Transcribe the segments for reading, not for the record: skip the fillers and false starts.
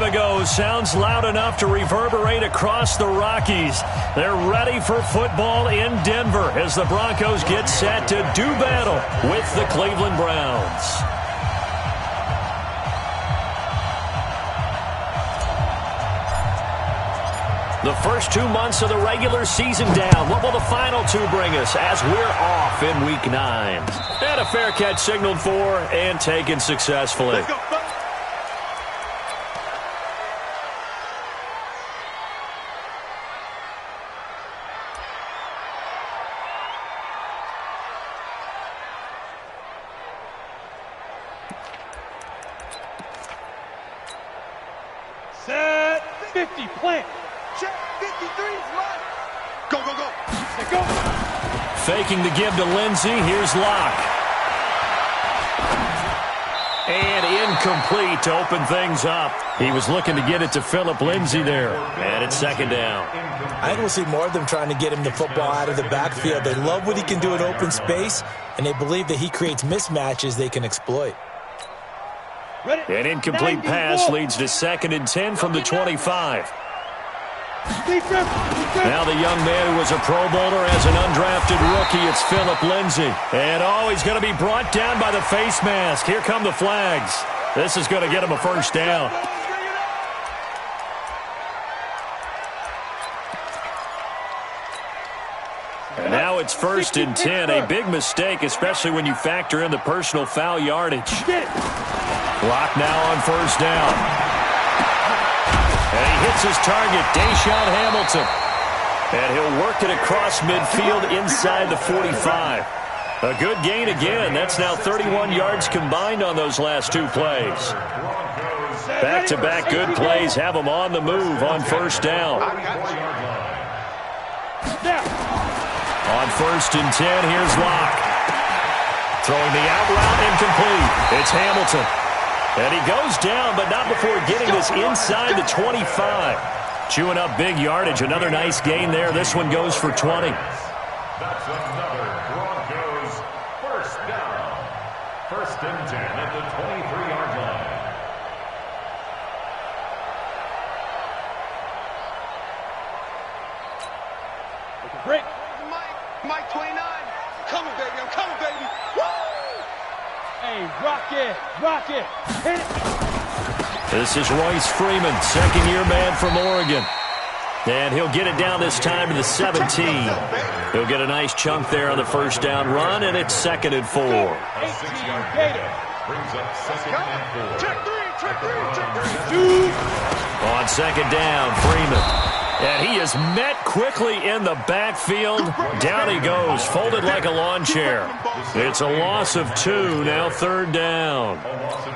to go. Sounds loud enough to reverberate across the Rockies. They're ready for football in Denver as the Broncos get set to do battle with the Cleveland Browns. The first 2 months of the regular season down. What will the final two bring us as we're off in Week 9? And a fair catch signaled for and taken successfully. Let's go. Set 50, plant. Check 53, run. Go, go, go. Let's go. Faking the give to Lindsey. Here's Locke. And incomplete to open things up. He was looking to get it to Phillip Lindsay there. And it's second down. I think we'll see more of them trying to get him the football out of the backfield. They love what he can do in open space, and they believe that he creates mismatches they can exploit. An incomplete pass leads to 2nd and 10 from the 25. Now the young man who was a Pro Bowler as an undrafted rookie, it's Phillip Lindsay. And he's going to be brought down by the face mask. Here come the flags. This is going to get him a first down. And now it's 1st and 10. A big mistake, especially when you factor in the personal foul yardage. Clock now on first down. And he hits his target, Deshaun Hamilton. And he'll work it across midfield inside the 45. A good gain again. That's now 31 yards combined on those last two plays. Back-to-back good plays have them on the move on first down. On 1st and 10, here's Locke. Throwing the out route incomplete. It's Hamilton. And he goes down, but not before getting this inside the 25. Chewing up big yardage. Another nice gain there. This one goes for 20. That's another Broncos first down. 1st and 10 at the 23-yard line. Break. Mike 29. Coming, baby. I'm coming, baby. Woo! Hey, rock it, hit it. This is Royce Freeman, second-year man from Oregon. And he'll get it down this time to the 17. He'll get a nice chunk there on the first down run, and it's 2nd and 4. A 6-yard gain brings up 2nd and 4. Check three. On 2nd down, Freeman. And he is met quickly in the backfield. Down he goes, folded like a lawn chair. It's a loss of 2, now 3rd down. A loss of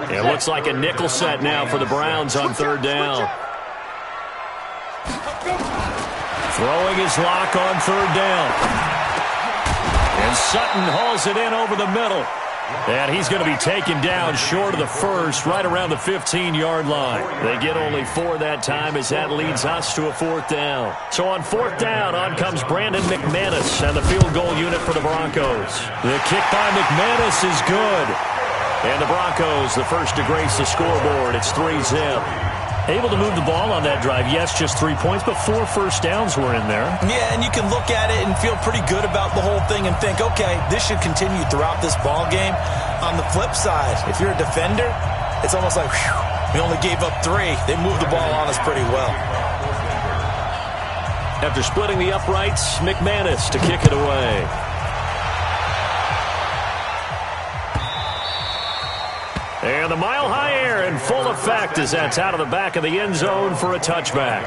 2. It looks like a nickel set now for the Browns on 3rd down. Throwing his Lock on 3rd down. And Sutton hauls it in over the middle. And he's going to be taken down short of the first, right around the 15-yard line. They get only 4 that time as that leads us to a 4th down. So on 4th down, on comes Brandon McManus and the field goal unit for the Broncos. The kick by McManus is good. And the Broncos, the first to grace the scoreboard. It's 3-zip. Able to move the ball on that drive. Yes, just 3 points, but 4 first downs were in there. Yeah, and you can look at it and feel pretty good about the whole thing and think, okay, this should continue throughout this ball game. On the flip side, if you're a defender, it's almost like, whew, we only gave up 3. They moved the ball on us pretty well. After splitting the uprights, McManus to kick it away. And the mile-high air in full effect as that's out of the back of the end zone for a touchback.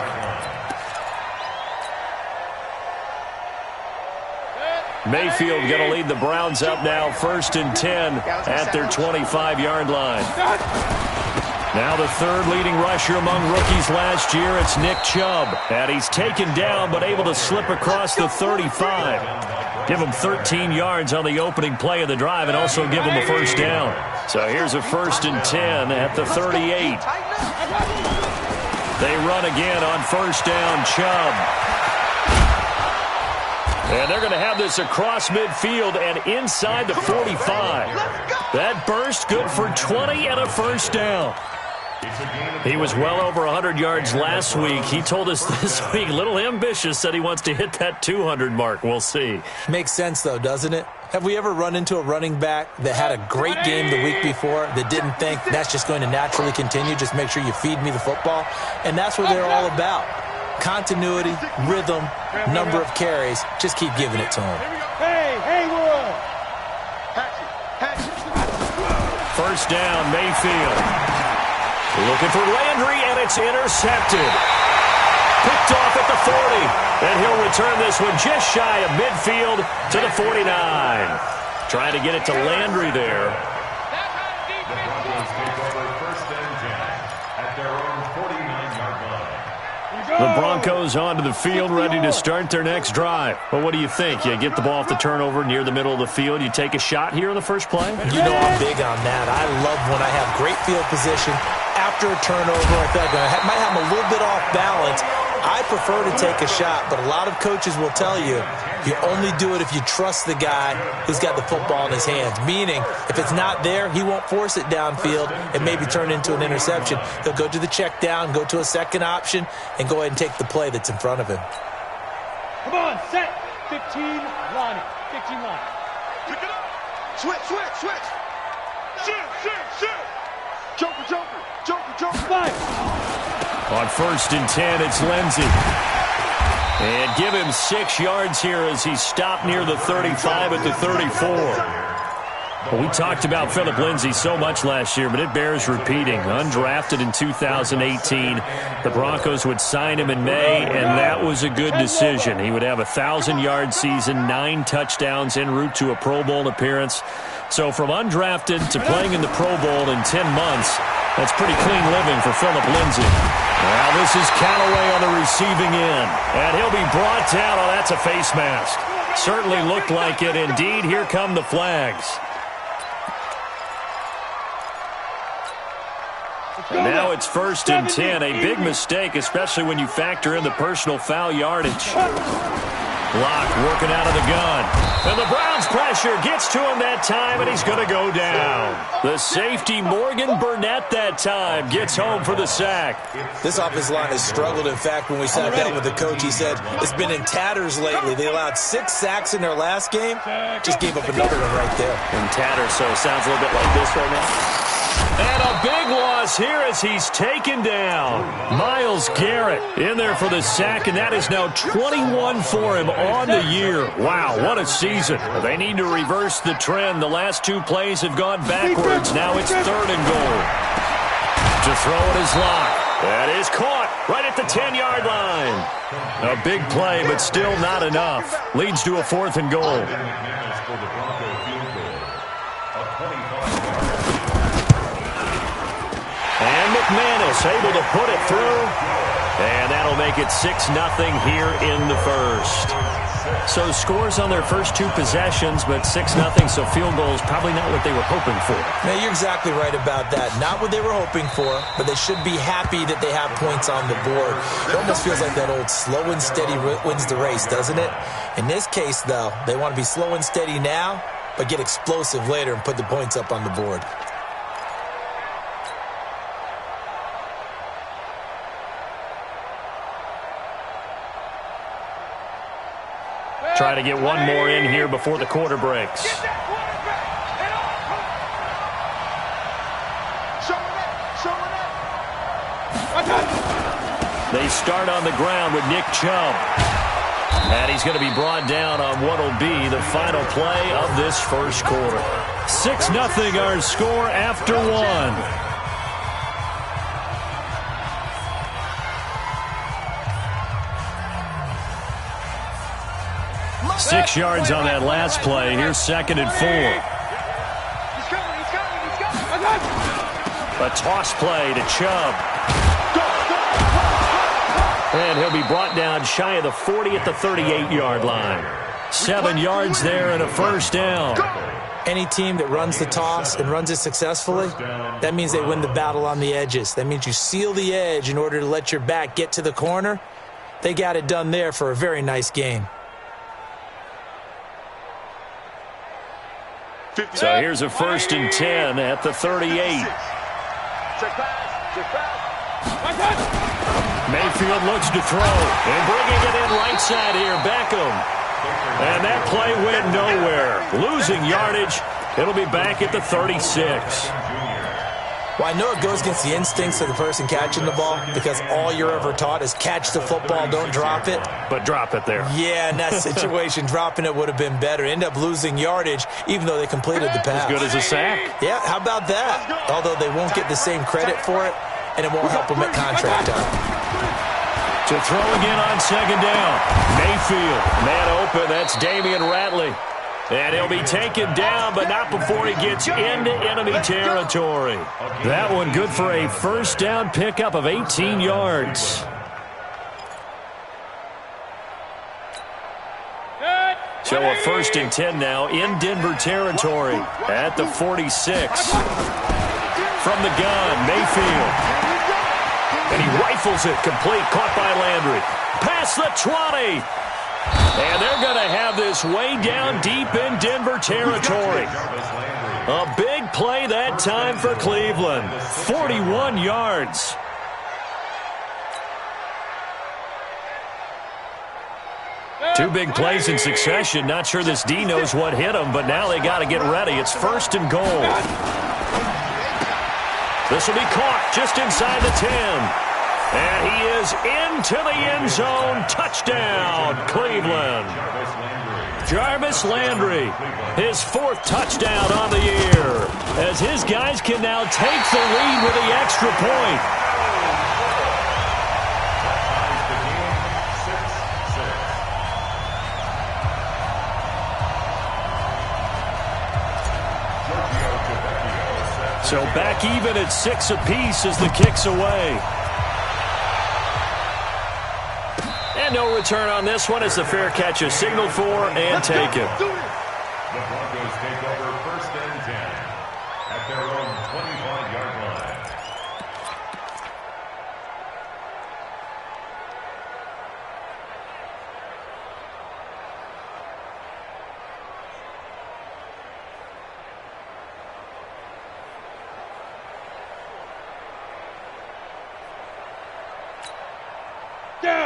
Mayfield going to lead the Browns up now, 1st and 10 at their 25-yard line. Now the 3rd leading rusher among rookies last year, it's Nick Chubb. And he's taken down but able to slip across the 35. Give him 13 yards on the opening play of the drive and also give him a first down. So here's a 1st and 10 at the 38. They run again on 1st down, Chubb. And they're going to have this across midfield and inside the 45. That burst good for 20 and a first down. He was well over 100 yards last week. He told us this week, a little ambitious, said he wants to hit that 200 mark. We'll see. Makes sense, though, doesn't it? Have we ever run into a running back that had a great game the week before that didn't think that's just going to naturally continue? Just make sure you feed me the football. And that's what they're all about. Continuity, rhythm, number of carries. Just keep giving it to him. Hey, Haywood! First down, Mayfield. Looking for Landry, and it's intercepted. Picked off at the 40. And he'll return this one just shy of midfield to the 49. Trying to get it to Landry there. The Broncos take over first and 10 at their own 49-yard line. The Broncos onto the field, ready to start their next drive. Well, what do you think? You get the ball off the turnover near the middle of the field. You take a shot here in the first play? You know I'm big on that. I love when I have great field position. After a turnover, I feel like I might have a little bit off balance. I prefer to take a shot, but a lot of coaches will tell you, you only do it if you trust the guy who's got the football in his hands. Meaning, if it's not there, he won't force it downfield and maybe turn into an interception. He'll go to the check down, go to a second option, and go ahead and take the play that's in front of him. Come on, set. 15, line it. 15 line. Pick it up. Switch. Shoot. Joker. On first and 10, it's Lindsey. And give him 6 yards here as he stopped near the 35 at the 34. Well, we talked about Phillip Lindsay so much last year, but it bears repeating. Undrafted in 2018, the Broncos would sign him in May, and that was a good decision. He would have a 1,000-yard season, 9 touchdowns en route to a Pro Bowl appearance. So from undrafted to playing in the Pro Bowl in 10 months, that's pretty clean living for Phillip Lindsay. Now this is Callaway on the receiving end, and he'll be brought down. Oh, that's a face mask. Certainly looked like it. Indeed, here come the flags. And now it's first and 10. A big mistake, especially when you factor in the personal foul yardage. Block working out of the gun. And the Browns' pressure gets to him that time, and he's going to go down. The safety, Morgan Burnett, that time gets home for the sack. This offensive line has struggled. In fact, when we sat down with the coach, he said it's been in tatters lately. They allowed 6 sacks in their last game. Just gave up another one right there. In tatters, so it sounds a little bit like this right now. And a big loss here as he's taken down. Myles Garrett in there for the sack, and that is now 21 for him on the year. Wow, what a season. They need to reverse the trend. The last 2 plays have gone backwards. Now it's 3rd and goal. To throw it is Locke. That is caught right at the 10-yard line. A big play, but still not enough. Leads to a 4th and goal. And McManus able to put it through. And that'll make it 6-0 here in the first. So scores on their first 2 possessions, but 6-0, so field goal is probably not what they were hoping for. Now, you're exactly right about that. Not what they were hoping for, but they should be happy that they have points on the board. It almost feels like that old slow and steady wins the race, doesn't it? In this case, though, they want to be slow and steady now, but get explosive later and put the points up on the board. Try to get one more in here before the quarter breaks. They start on the ground with Nick Chubb. And he's going to be brought down on what will be the final play of this first quarter. 6-0 our score after 1. 6 yards on that last play. Here's 2nd and 4. A toss play to Chubb. And he'll be brought down shy of the 40 at the 38-yard line. 7 yards there and a first down. Any team that runs the toss and runs it successfully, that means they win the battle on the edges. That means you seal the edge in order to let your back get to the corner. They got it done there for a very nice game. So here's a 1st and 10 at the 38. Mayfield looks to throw, and bringing it in right side here, Beckham. And that play went nowhere. Losing yardage. It'll be back at the 36. Well, I know it goes against the instincts of the person catching the ball because all you're ever taught is catch the football, don't drop it. But drop it there. Yeah, in that situation, dropping it would have been better. End up losing yardage even though they completed the pass. As good as a sack. Yeah, how about that? Although they won't get the same credit for it, and it won't help them at contract time. To throw again on second down. Mayfield, man open. That's Damian Ratley. And he'll be taken down, but not before he gets into enemy territory. That one good for a first down pickup of 18 yards. So a 1st and 10 now in Denver territory at the 46. From the gun, Mayfield. And he rifles it complete, caught by Landry. Past the 20. And they're going to have this way down deep in Denver territory. A big play that time for Cleveland. 41 yards. Two big plays in succession. Not sure this D knows what hit him, but now they got to get ready. It's 1st and goal. This will be caught just inside the 10. And he is into the end zone. Touchdown, Cleveland. Jarvis Landry, his 4th touchdown on the year, as his guys can now take the lead with the extra point. So back even at 6 apiece as the kick's away. And no return on this one as the fair catch is signaled for and taken. The Broncos take over 1st and 10 at their own 25-yard line.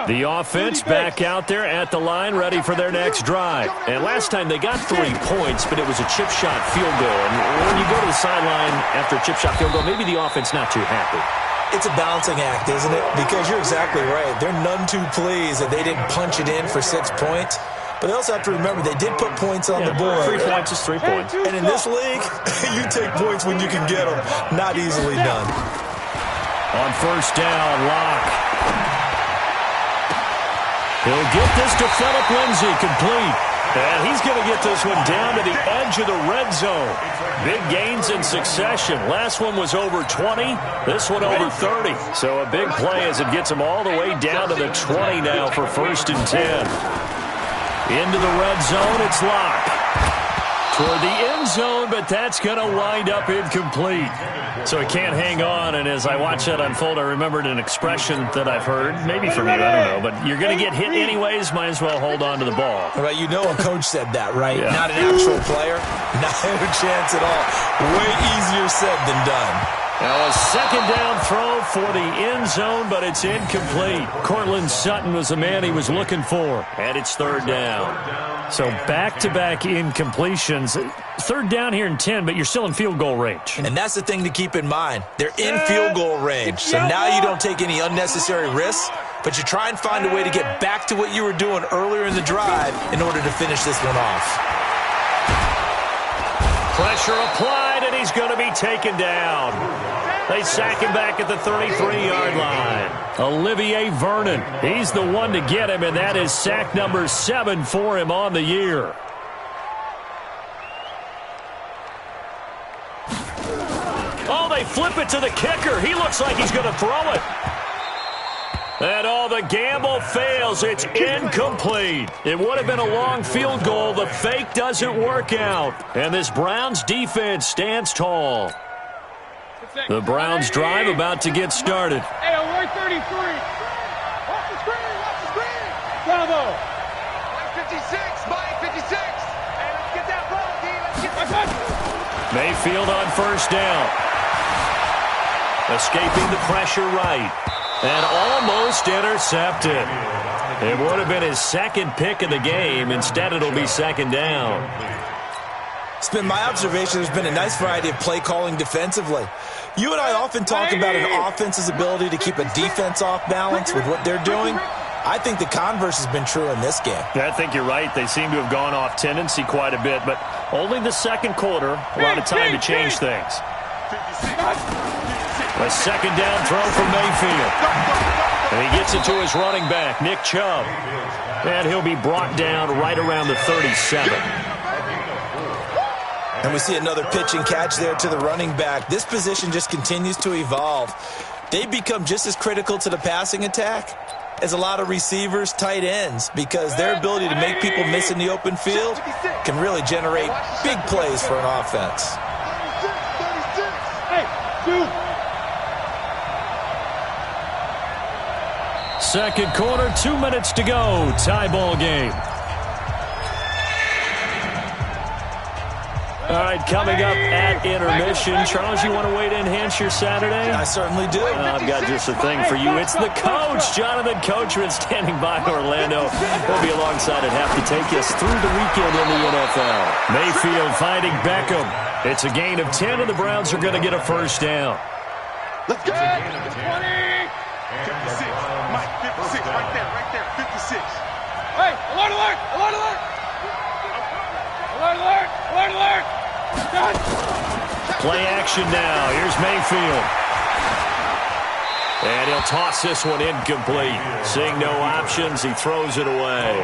The offense back out there at the line, ready for their next drive. And last time they got 3 points, but it was a chip shot field goal. And when you go to the sideline after a chip shot field goal, maybe the offense not too happy. It's a balancing act, isn't it? Because you're exactly right. They're none too pleased that they didn't punch it in for 6 points. But they also have to remember they did put points on the board. 3 points is 3 points. And in this league, you take points when you can get them. Not easily done. On 1st down, Locke. He'll get this to Phillip Lindsay, complete. And he's going to get this one down to the edge of the red zone. Big gains in succession. Last one was over 20. This one over 30. So a big play as it gets him all the way down to the 20 now for 1st and 10. Into the red zone, it's Locke. Toward the end zone, but that's going to wind up incomplete. So he can't hang on, and as I watch that unfold, I remembered an expression that I've heard, maybe from you, I don't know, but you're going to get hit anyways, might as well hold on to the ball. Right, you know a coach said that, right? Yeah. Not an actual player, not a chance at all. Way easier said than done. Now a 2nd down throw for the end zone, but it's incomplete. Cortland Sutton was the man he was looking for, and it's 3rd down. So back-to-back incompletions. 3rd down here in 10, but you're still in field goal range. And that's the thing to keep in mind. They're in field goal range. So now you don't take any unnecessary risks, but you try and find a way to get back to what you were doing earlier in the drive in order to finish this one off. Pressure applied, and he's going to be taken down. They sack him back at the 33-yard line. Olivier Vernon, he's the one to get him, and that is sack number 7 for him on the year. Oh, they flip it to the kicker. He looks like he's going to throw it. And the gamble fails. It's incomplete. It would have been a long field goal. The fake doesn't work out. And this Browns defense stands tall. The Browns drive about to get started. Hey, we're 33. Off the screen. Bravo. 56, by 56. Hey, let's get that ball, D. Let's get that. Mayfield on 1st down. Escaping the pressure right. And almost intercepted. It would have been his second pick of the game. Instead, it'll be second down. It's been my observation there's been a nice variety of play calling defensively. You and I often talk about an offense's ability to keep a defense off balance with what they're doing. I think the converse has been true in this game. I think you're right. They seem to have gone off tendency quite a bit, but only the second quarter, a lot of time to change things. A second down throw from Mayfield. And he gets it to his running back, Nick Chubb. And he'll be brought down right around the 37. And we see another pitch and catch there to the running back. This position just continues to evolve. They become just as critical to the passing attack as a lot of receivers, tight ends, because their ability to make people miss in the open field can really generate big plays for an offense. Second quarter, 2 minutes to go. Tie ball game. All right, coming up at intermission. Charles, you want to wait to enhance your Saturday? I certainly do. I've got just a thing for you. It's the coach, Jonathan Coachman, standing by Orlando. He'll be alongside at half to take us through the weekend in the NFL. Mayfield finding Beckham. It's a gain of 10, and the Browns are going to get a first down. Let's go. 20. 56. Mike, 56. Right there. 56. Hey, alert, alert, alert, alert. Alert, alert, alert, alert. Play action now. Here's Mayfield. And he'll toss this one incomplete. Seeing no options, he throws it away.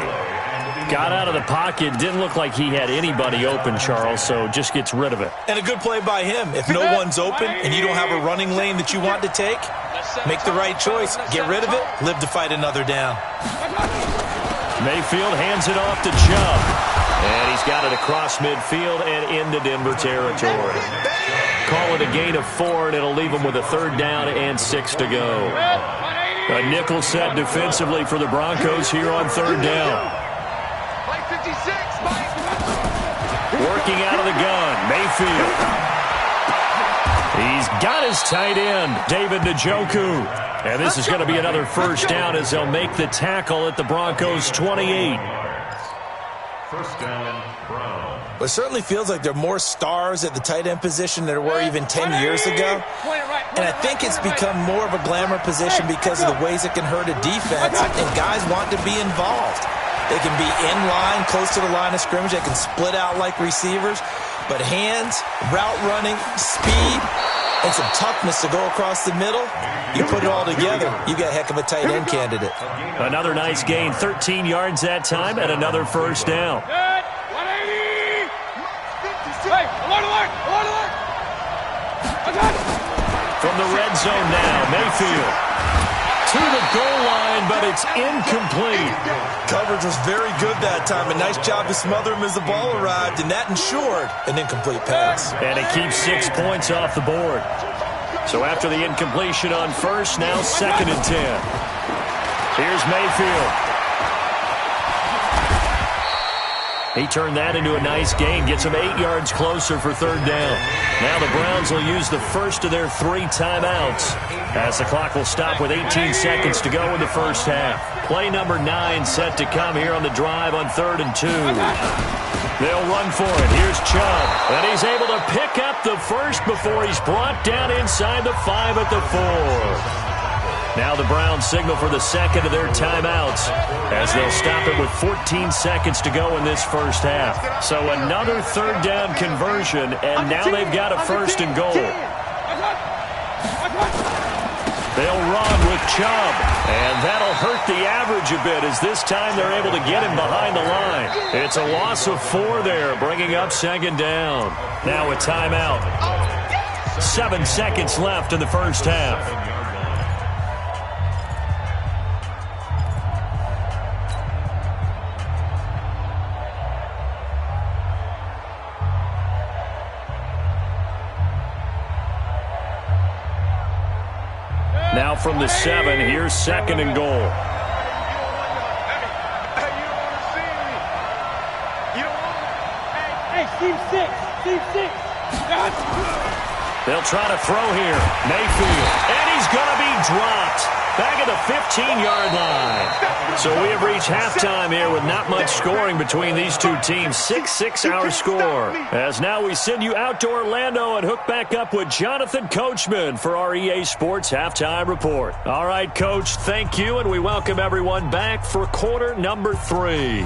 Got out of the pocket. Didn't look like he had anybody open, Charles, so just gets rid of it. And a good play by him. If no one's open and you don't have a running lane that you want to take, make the right choice. Get rid of it. Live to fight another down. Mayfield hands it off to Chubb. And he's got it across midfield and into Denver territory. Call it a gain of 4, and it'll leave him with a third down and 6 to go. A nickel set defensively for the Broncos here on third down. Working out of the gun, Mayfield. He's got his tight end, David Njoku. And this is going to be another first down as they'll make the tackle at the Broncos' 28. First down, Brown. It certainly feels like there are more stars at the tight end position than there were even 10 years ago. And I think it's become more of a glamour position because of the ways it can hurt a defense, and guys want to be involved. They can be in line, close to the line of scrimmage. They can split out like receivers. But hands, route running, speed, and some toughness to go across the middle, you put it all together, you got a heck of a tight end candidate. Another nice gain, 13 yards that time, and another first down. 180. Hey, alert, alert, alert, alert. From the red zone now, Mayfield to the goal line, but it's incomplete. Coverage was very good that time. A nice job to smother him as the ball arrived, and that ensured an incomplete pass. And it keeps 6 points off the board. So after the incompletion on first, now second and 10. Here's Mayfield. He turned that into a nice gain, gets him 8 yards closer for third down. Now the Browns will use the first of their 3 timeouts as the clock will stop with 18 seconds to go in the first half. Play number 9 set to come here on the drive on 3rd and 2. They'll run for it. Here's Chubb. And he's able to pick up the first before he's brought down inside the 5 at the 4. Now the Browns signal for the second of their timeouts as they'll stop it with 14 seconds to go in this first half. So another third down conversion, and now they've got a first and goal. They'll run with Chubb, and that'll hurt the average a bit as this time they're able to get him behind the line. It's a loss of 4 there, bringing up second down. Now a timeout. 7 seconds left in the first half. Now from the 7, here's second and goal. Hey, team 6, team 6. They'll try to throw here. Mayfield. And he's going to be dropped. Back at the 15-yard line. So we have reached halftime here with not much scoring between these two teams. 6-6 our score. As now we send you out to Orlando and hook back up with Jonathan Coachman for our EA Sports Halftime Report. All right, Coach, thank you, and we welcome everyone back for quarter number 3.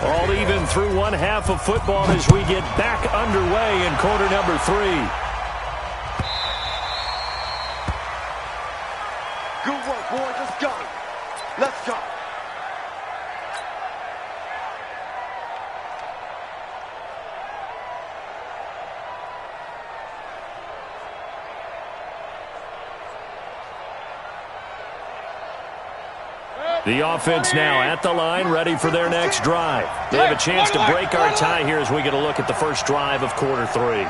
All even through one half of football as we get back underway in quarter number 3. Good work, boys. Let's go. Let's go. The offense now at the line, ready for their next drive. They have a chance to break our tie here as we get a look at the first drive of quarter 3.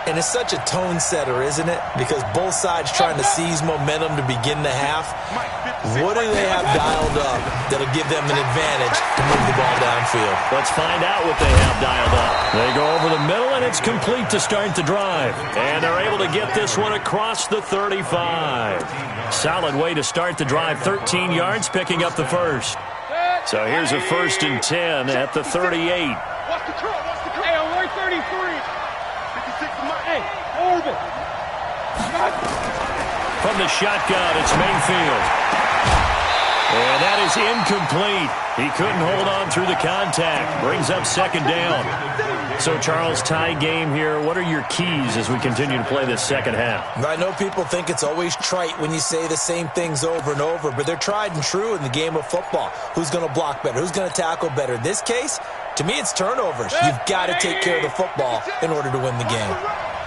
And it's such a tone setter, isn't it? Because both sides trying to seize momentum to begin the half. What do they have dialed up that'll give them an advantage to move the ball downfield? Let's find out what they have dialed up. They go over the middle, and it's complete to start the drive. And they're able to get this one across the 35. Solid way to start the drive. 13 yards, picking up the first. So here's a 1st and 10 at the 38. Watch the curl. Watch the curl. Hey, on 133. 56 of mine. Hey, Orbit. From the shotgun, it's Mayfield. And that is incomplete. He couldn't hold on through the contact. Brings up 2nd down. So, Charles, tie game here. What are your keys as we continue to play this second half? I know people think it's always trite when you say the same things over and over, but they're tried and true in the game of football. Who's going to block better? Who's going to tackle better? In this case, to me, it's turnovers. You've got to take care of the football in order to win the game.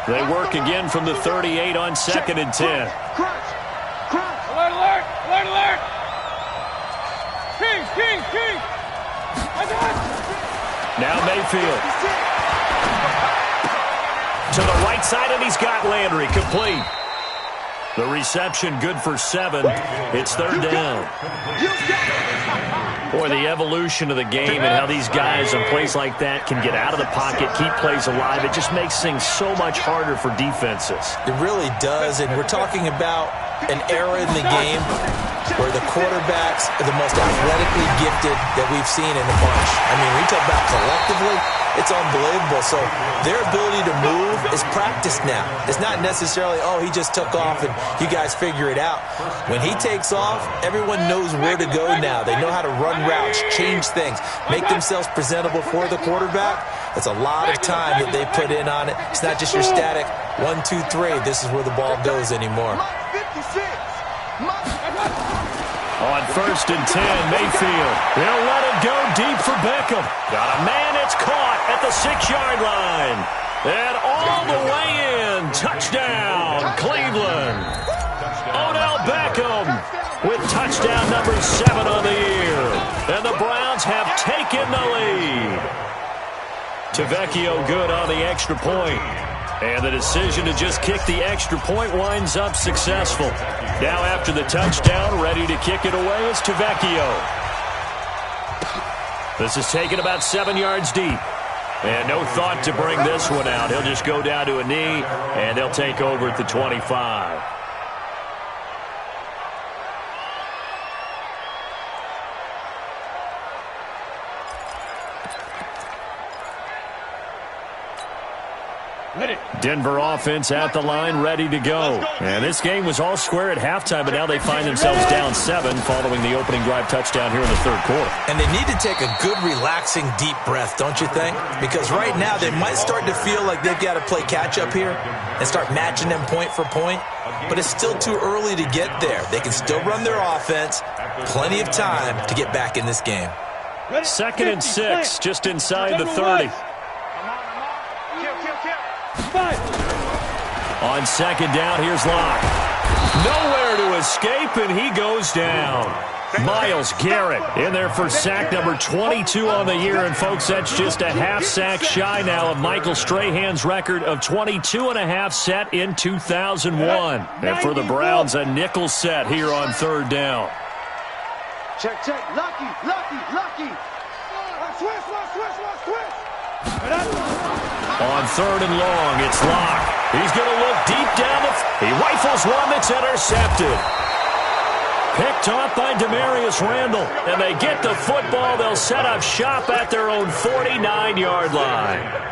They work again from the 38 on 2nd and 10. Alert, alert, alert, alert. King. Now Mayfield. To the right side, and he's got Landry. Complete. The reception good for 7. It's 3rd down. Boy, the evolution of the game and how these guys on plays like that can get out of the pocket, keep plays alive, it just makes things so much harder for defenses. It really does, and we're talking about an era in the game where the quarterbacks are the most athletically gifted that we've seen in a bunch. I mean, when you talk about collectively, it's unbelievable. So their ability to move is practiced now. It's not necessarily, oh, he just took off and you guys figure it out. When he takes off, everyone knows where to go now. They know how to run routes, change things, make themselves presentable for the quarterback. That's a lot of time that they put in on it. It's not just your static 1, 2, 3. This is where the ball goes anymore. On 1st and 10, Mayfield. They'll let it go deep for Beckham. Got a man, it's caught at the 6-yard line. And all the way in. Touchdown, Cleveland. Odell Beckham with touchdown number 7 on the year. And the Browns have taken the lead. Tavecchio good on the extra point. And the decision to just kick the extra point winds up successful. Now after the touchdown, ready to kick it away is Tavecchio. This is taken about 7 yards deep. And no thought to bring this one out. He'll just go down to a knee, and they'll take over at the 25. Denver offense at the line, ready to go. And this game was all square at halftime, but now they find themselves down 7 following the opening drive touchdown here in the 3rd quarter. And they need to take a good, relaxing, deep breath, don't you think? Because right now they might start to feel like they've got to play catch-up here and start matching them point for point. But it's still too early to get there. They can still run their offense. Plenty of time to get back in this game. 2nd and 6, just inside the 30. On 2nd down, here's Locke. Nowhere to escape, and he goes down. Myles Garrett in there for sack number 22 on the year. And, folks, that's just a half sack shy now of Michael Strahan's record of 22.5 set in 2001. And for the Browns, a nickel set here on 3rd down. Check. Lucky. On 3rd and long, it's Locke. He's going to look deep down the... He rifles one that's intercepted. Picked off by Demarius Randall. And they get the football. They'll set up shop at their own 49-yard line.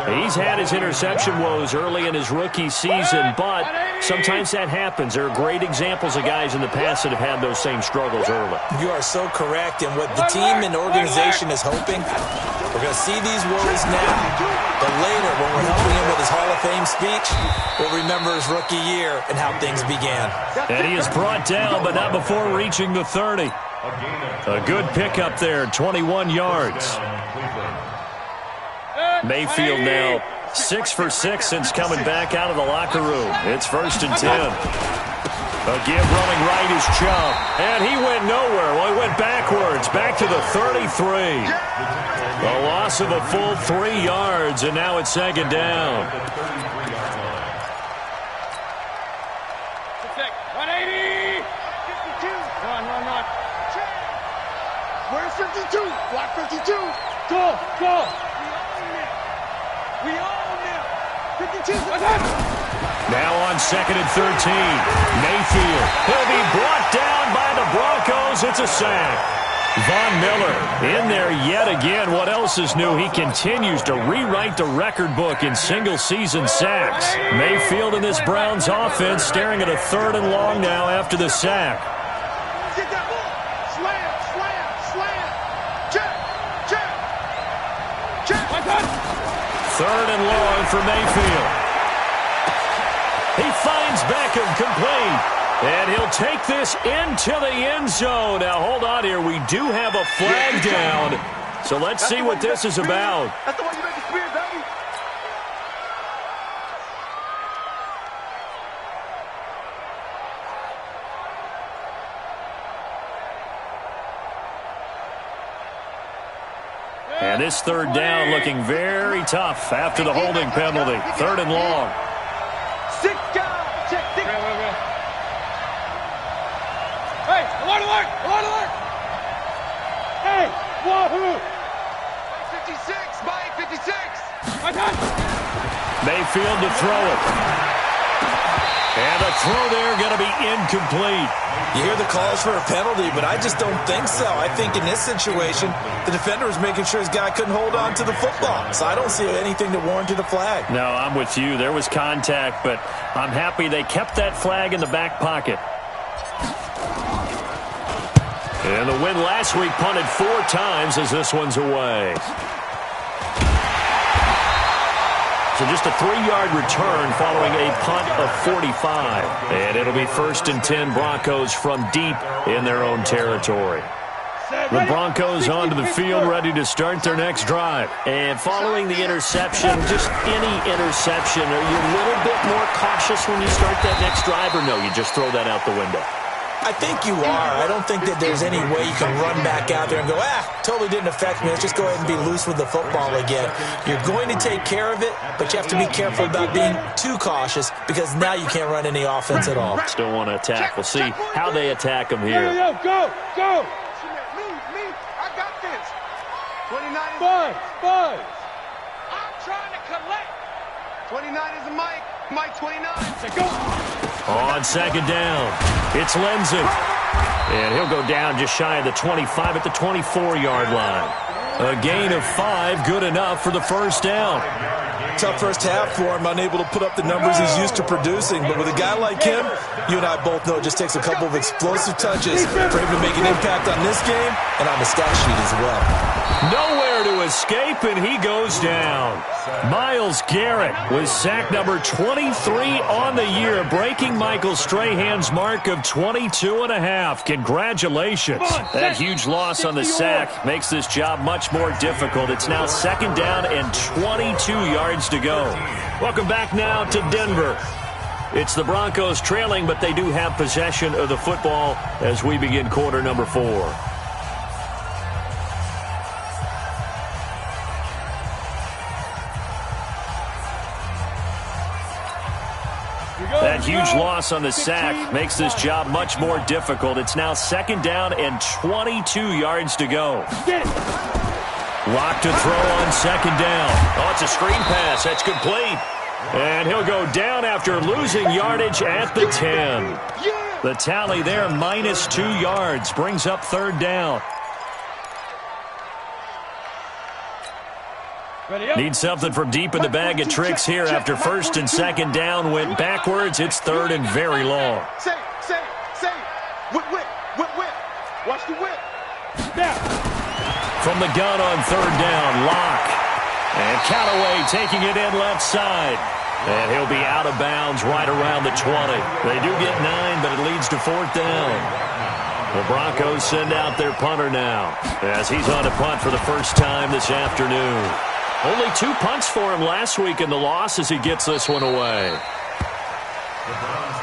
He's had his interception woes early in his rookie season, but sometimes that happens. There are great examples of guys in the past that have had those same struggles early. You are so correct, and what the team and organization is hoping, we're going to see these woes now, but later when we're helping him with his Hall of Fame speech, we'll remember his rookie year and how things began. And he is brought down, but not before reaching the 30. A good pickup there, 21 yards. Mayfield now 6 for 6 since coming back out of the locker room. It's 1st and 10. A give running right is Chubb. And he went nowhere. Well, he went backwards, back to the 33. A loss of a full 3 yards, and now it's 2nd down. 180. 52. Run. Where's 52? Block 52. Go. We own them. 52. Now on 2nd and 13. Mayfield. He'll be brought down by the Broncos. It's a sack. Von Miller in there yet again. What else is new? He continues to rewrite the record book in single-season sacks. Mayfield in this Browns offense staring at a 3rd and long now after the sack. Get that ball. Slam. Check. 3rd and long for Mayfield. He finds Beckham complete. And he'll take this into the end zone. Now, hold on here. We do have a flag down. So let's see what this is about. That's the way you make the spear, baby. And this 3rd down looking very tough after the holding penalty. 3rd and long. 6 guys. Check 6. Hey, alert. Hey, wahoo. 56. Mike, 56. Mayfield to throw it. And the throw there going to be incomplete. You hear the calls for a penalty, but I just don't think so. I think in this situation, the defender was making sure his guy couldn't hold on to the football. So I don't see anything that warranted a flag. No, I'm with you. There was contact, but I'm happy they kept that flag in the back pocket. And the win last week punted 4 times as this one's away. So just a 3-yard return following a punt of 45. And it'll be 1st and 10 Broncos from deep in their own territory. The Broncos onto the field ready to start their next drive. And following the interception, just any interception, are you a little bit more cautious when you start that next drive, or no, you just throw that out the window? I think you are. I don't think that there's any way you can run back out there and go, totally didn't affect me. Let's just go ahead and be loose with the football again. You're going to take care of it, but you have to be careful about being too cautious because now you can't run any offense at all. Still want to attack. We'll see how they attack them here. Go. Me. I got this. 29 is Buzz. I'm trying to collect. 29 is a Mike. Mike 29. Go. On 2nd down, it's Lindsey. And he'll go down just shy of the 25 at the 24-yard line. A gain of 5, good enough for the 1st down. Tough first half for him, unable to put up the numbers he's used to producing. But with a guy like him, you and I both know it just takes a couple of explosive touches for him to make an impact on this game and on the stat sheet as well. Nowhere to escape, and he goes down. Myles Garrett with sack number 23 on the year, breaking Michael Strahan's mark of 22.5. Congratulations. That huge loss on the sack makes this job much more difficult. It's now 2nd down and 22 yards to go. Welcome back now to Denver. It's the Broncos trailing, but they do have possession of the football as we begin quarter number 4. That huge loss on the sack makes this job much more difficult. It's now 2nd down and 22 yards to go. Lock to throw on second down. Oh, it's a screen pass. That's complete. And he'll go down after losing yardage at the 10. The tally there, minus 2 yards, brings up third down. Need something from deep in the bag of tricks here after first and second down went backwards. It's third and very long. Say. Whip. Watch the whip. From the gun on third down, Locke. And Callaway taking it in left side. And he'll be out of bounds right around the 20. They do get 9, but it leads to fourth down. The Broncos send out their punter now as he's on a punt for the first time this afternoon. Only 2 punts for him last week in the loss as he gets this one away.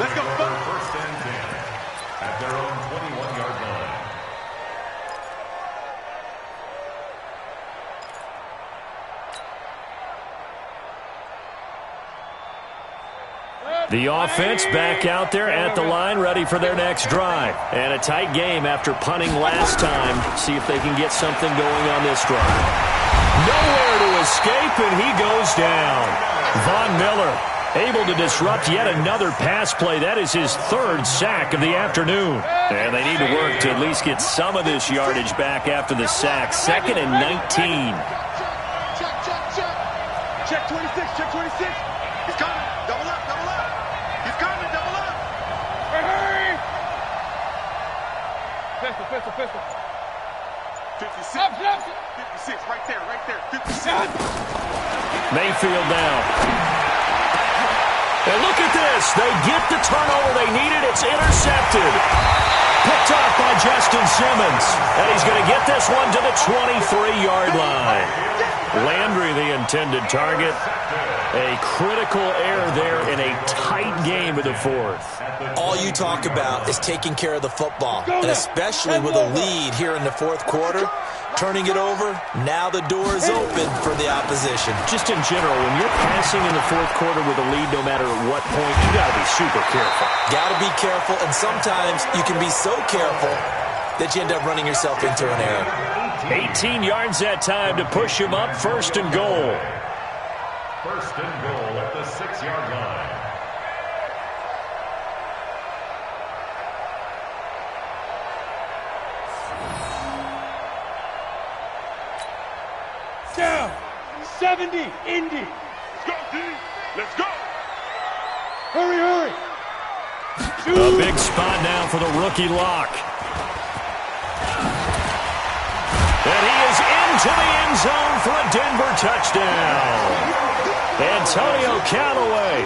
Let's go. First and 10 at their own 21-yard line. The offense back out there at the line, ready for their next drive. And a tight game after punting last time. See if they can get something going on this drive. Nowhere to escape, and he goes down. Von Miller able to disrupt yet another pass play. That is his 3rd sack of the afternoon. And they need to work to at least get some of this yardage back after the sack. 2nd and 19. Check 26. He's coming. Double up. He's coming. Double up. Hurry! Pistol. 56. 56. Right there. 56. Mayfield down. And look at this. They get the turnover they needed. It's intercepted. Picked off by Justin Simmons. And he's going to get this one to the 23-yard line. Landry, the intended target. A critical error there in a tight game of the 4th. All you talk about is taking care of the football, and especially with a lead here in the 4th quarter. Turning it over, now the door is open for the opposition. Just in general, when you're passing in the 4th quarter with a lead, no matter at what point, you got to be super careful. Got to be careful, and sometimes you can be so careful that you end up running yourself into an error. 18 yards that time to push him up, 1st and goal. First and goal at the 6-yard line. Down. 70. Indy. Let's go, D. Let's go. Hurry. A big spot now for the rookie Locke. And he is into the end zone for a Denver touchdown. Antonio Callaway,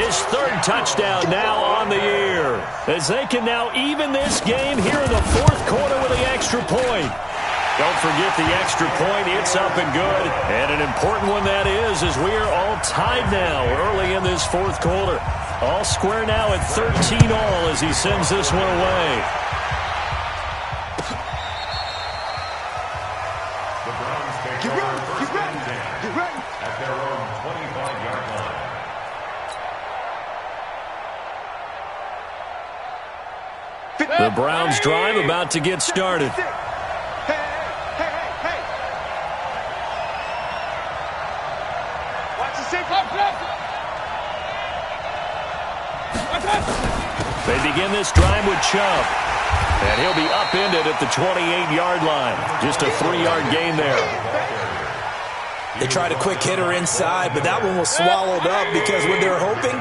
his 3rd touchdown now on the year. As they can now even this game here in the 4th quarter with the extra point. Don't forget the extra point. It's up and good. And an important one that is, as we are all tied now early in this 4th quarter. All square now at 13 all as he sends this one away. The Browns take over first and 10 at their own 25-yard line. The Browns drive about to get started. Hey. Watch the safety. They begin this drive with Chubb. And he'll be upended at the 28-yard line. Just a 3-yard gain there. They tried a quick hitter inside, but that one was swallowed up because when they're hoping,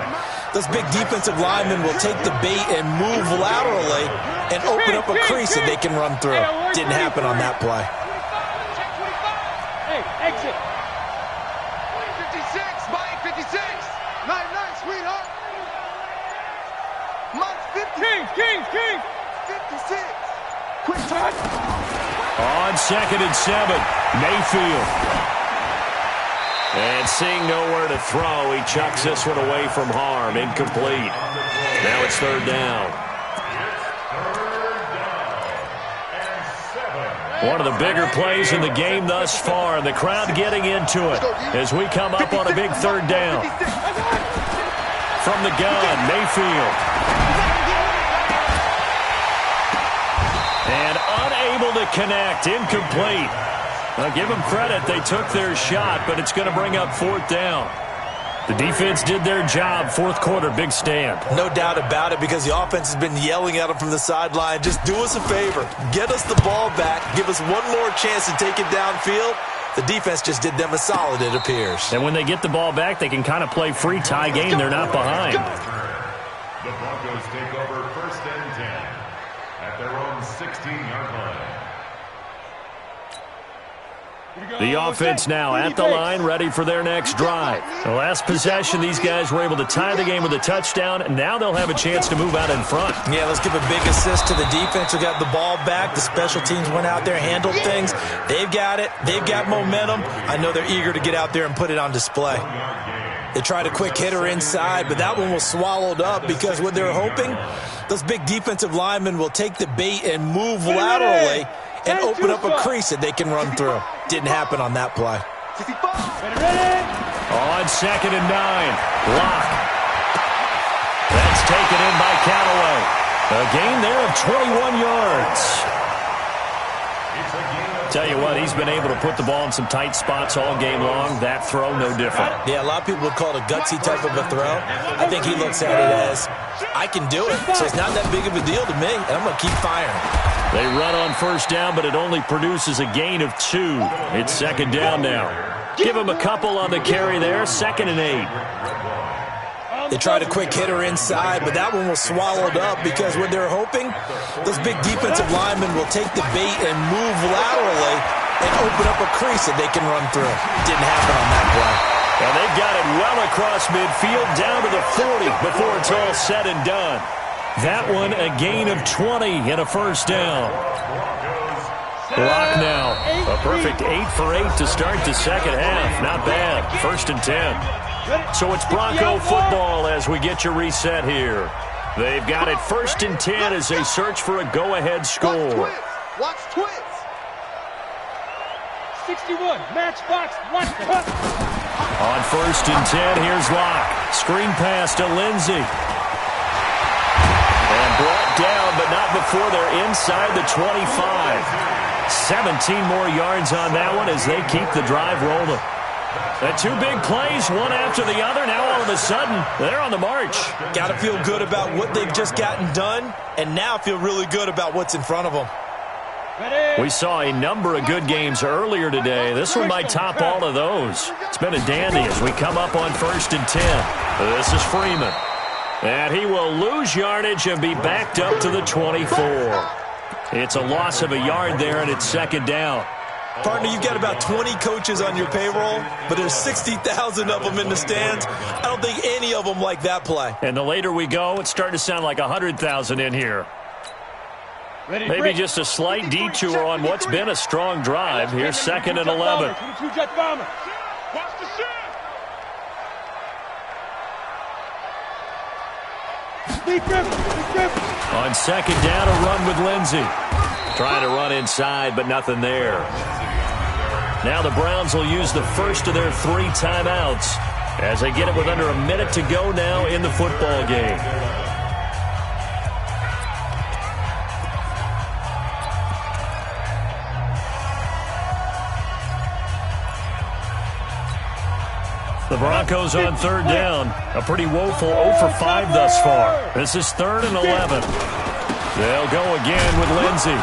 those big defensive linemen will take the bait and move laterally and open up a crease that they can run through. Didn't happen on that play. Hey, exit. 56. Mike, 56. Nice, sweetheart. Mike, 50. Kings. 56. Quick touch. On 2nd and 7, Mayfield. And seeing nowhere to throw, he chucks this one away from harm. Incomplete. Now it's 3rd down. One of the bigger plays in the game thus far, and the crowd getting into it as we come up on a big 3rd down. From the gun, Mayfield. And unable to connect, incomplete. Well, give them credit. They took their shot, but it's going to bring up 4th down. The defense did their job. 4th quarter, big stand. No doubt about it, because the offense has been yelling at them from the sideline. Just do us a favor. Get us the ball back. Give us one more chance to take it downfield. The defense just did them a solid, it appears. And when they get the ball back, they can kind of play free tie game. They're not behind. The Broncos take over 1st and 10 at their own 16-yard line. The offense now at the line, ready for their next drive. The last possession, these guys were able to tie the game with a touchdown, and now they'll have a chance to move out in front. Yeah, let's give a big assist to the defense who got the ball back. The special teams went out there, handled things. They've got it. They've got momentum. I know they're eager to get out there and put it on display. They tried a quick hitter inside, but that one was swallowed up because what they're hoping, those big defensive linemen will take the bait and move laterally and open up a crease that they can run through. Didn't happen on that play. On 2nd and 9, Locke. That's taken in by Callaway. A gain there of 21 yards. Tell you what, he's been able to put the ball in some tight spots all game long. That throw, no different. Yeah, a lot of people would call it a gutsy type of a throw. I think he looks at it as, I can do it, so it's not that big of a deal to me, and I'm going to keep firing. They run on 1st down, but it only produces a gain of 2. It's 2nd down now. Give him a couple on the carry there, 2nd and 8. They tried a quick hitter inside, but that one was swallowed up because what they're hoping, those big defensive linemen will take the bait and move laterally and open up a crease that they can run through. Didn't happen on that play. And they've got it well across midfield down to the 40 before it's all said and done. That one a gain of 20 and a 1st down. Locke now. A perfect 8 for 8 to start the 2nd half. Not bad. 1st and 10. So it's Bronco football as we get your reset here. They've got it 1st and 10 as they search for a go-ahead score. Watch twins. 61, matchbox, watch. On 1st and 10, here's Locke. Screen pass to Lindsey. And brought down, but not before they're inside the 25. 17 more yards on that one as they keep the drive rolling. The 2 big plays, one after the other. Now all of a sudden, they're on the march. Got to feel good about what they've just gotten done, and now feel really good about what's in front of them. We saw a number of good games earlier today. This one might top all of those. It's been a dandy as we come up on 1st and 10. This is Freeman. And he will lose yardage and be backed up to the 24. It's a loss of a yard there, and it's 2nd down. Partner, you've got about 20 coaches on your payroll, but there's 60,000 of them in the stands. I don't think any of them like that play. And the later we go, it's starting to sound like 100,000 in here. Maybe just a slight detour on what's been a strong drive. Here's 2nd and 11. On 2nd down, a run with Lindsey. Trying to run inside, but nothing there. Now the Browns will use the first of their 3 timeouts as they get it with under a minute to go now in the football game. The Broncos on 3rd down. A pretty woeful 0 for 5 thus far. This is 3rd and 11. They'll go again with Lindsey.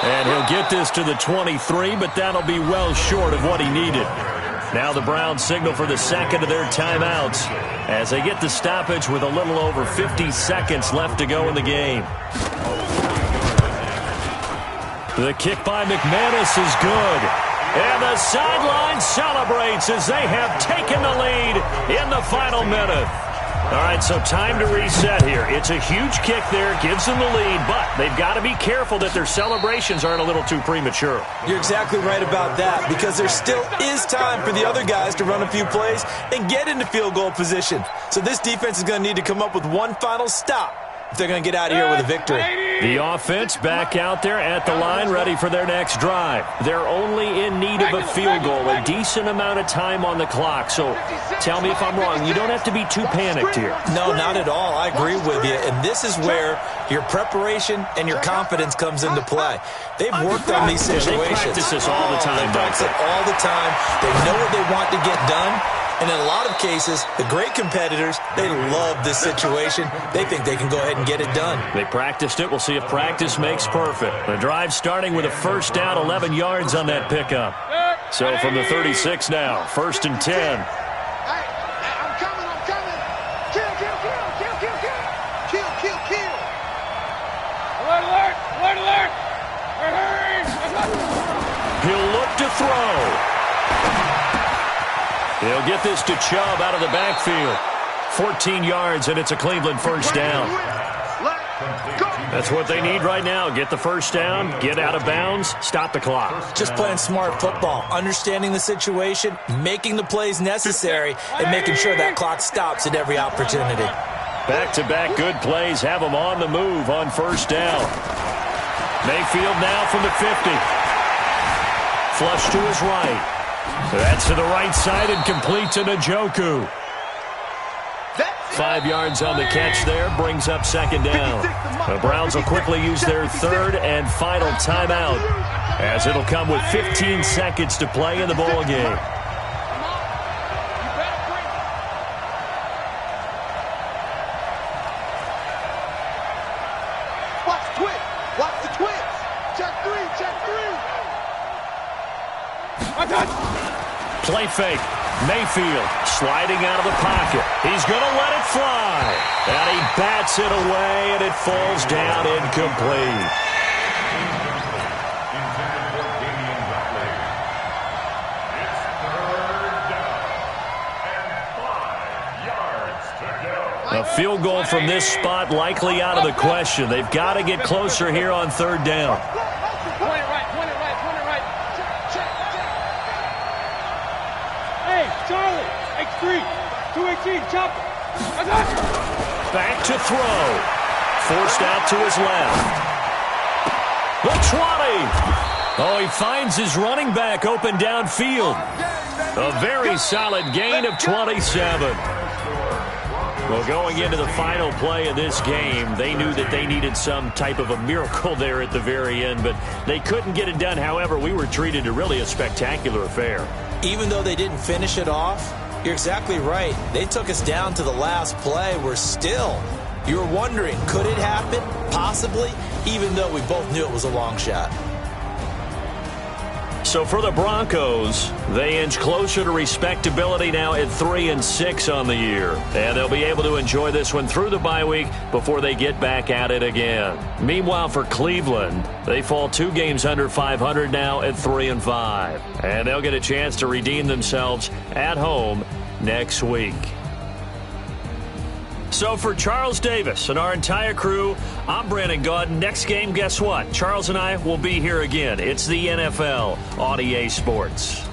And he'll get this to the 23, but that'll be well short of what he needed. Now the Browns signal for the 2nd of their timeouts as they get the stoppage with a little over 50 seconds left to go in the game. The kick by McManus is good. And the sideline celebrates as they have taken the lead in the final minute. All right, so time to reset here. It's a huge kick there, gives them the lead, but they've got to be careful that their celebrations aren't a little too premature. You're exactly right about that, because there still is time for the other guys to run a few plays and get into field goal position. So this defense is going to need to come up with one final stop if they're going to get out of here with a victory. The offense back out there at the line, ready for their next drive. They're only in need of a field goal, a decent amount of time on the clock. So tell me if I'm wrong. You don't have to be too panicked here. No, not at all. I agree with you. And this is where your preparation and your confidence comes into play. They've worked on these situations. They practice this all the time. They practice it all the time. They know what they want to get done. And in a lot of cases, the great competitors, they love this situation. They think they can go ahead and get it done. They practiced it. We'll see if practice makes perfect. The drive starting with a first down, 11 yards on that pickup. So from the 36 now, 1st and 10. Hey, I'm coming. Kill. Alert. Hurry. He'll look to throw. He'll get this to Chubb out of the backfield. 14 yards, and it's a Cleveland first down. That's what they need right now. Get the first down, get out of bounds, stop the clock. Just playing smart football, understanding the situation, making the plays necessary, and making sure that clock stops at every opportunity. Back-to-back good plays have them on the move on first down. Mayfield now from the 50. Flush to his right. That's to the right side and complete to Njoku. 5 yards on the catch there, brings up second down. The Browns will quickly use their third and final timeout, as it'll come with 15 seconds to play in the ball game. Watch the twins. Check three. Play fake. Mayfield sliding out of the pocket. He's going to let it fly. And he bats it away, and it falls down incomplete. It's 3rd down and 5 yards to go. A field goal from this spot likely out of the question. They've got to get closer here on 3rd down. Point it right. Check. Hey, Charlie, X3, 218, chopper. Back to throw. Forced out to his left. The 20. Oh, he finds his running back open downfield. A very solid gain of 27. Well, going into the final play of this game, they knew that they needed some type of a miracle there at the very end, but they couldn't get it done. However, we were treated to really a spectacular affair. Even though they didn't finish it off, you're exactly right. They took us down to the last play. We're still, you were wondering, could it happen? Possibly, even though we both knew it was a long shot. So for the Broncos, they inch closer to respectability now at 3-6 on the year. And they'll be able to enjoy this one through the bye week before they get back at it again. Meanwhile, for Cleveland, they fall 2 games under 500 now at 3-5. And they'll get a chance to redeem themselves at home next week. So for Charles Davis and our entire crew, I'm Brandon Gaudin. Next game, guess what? Charles and I will be here again. It's the NFL on EA Sports.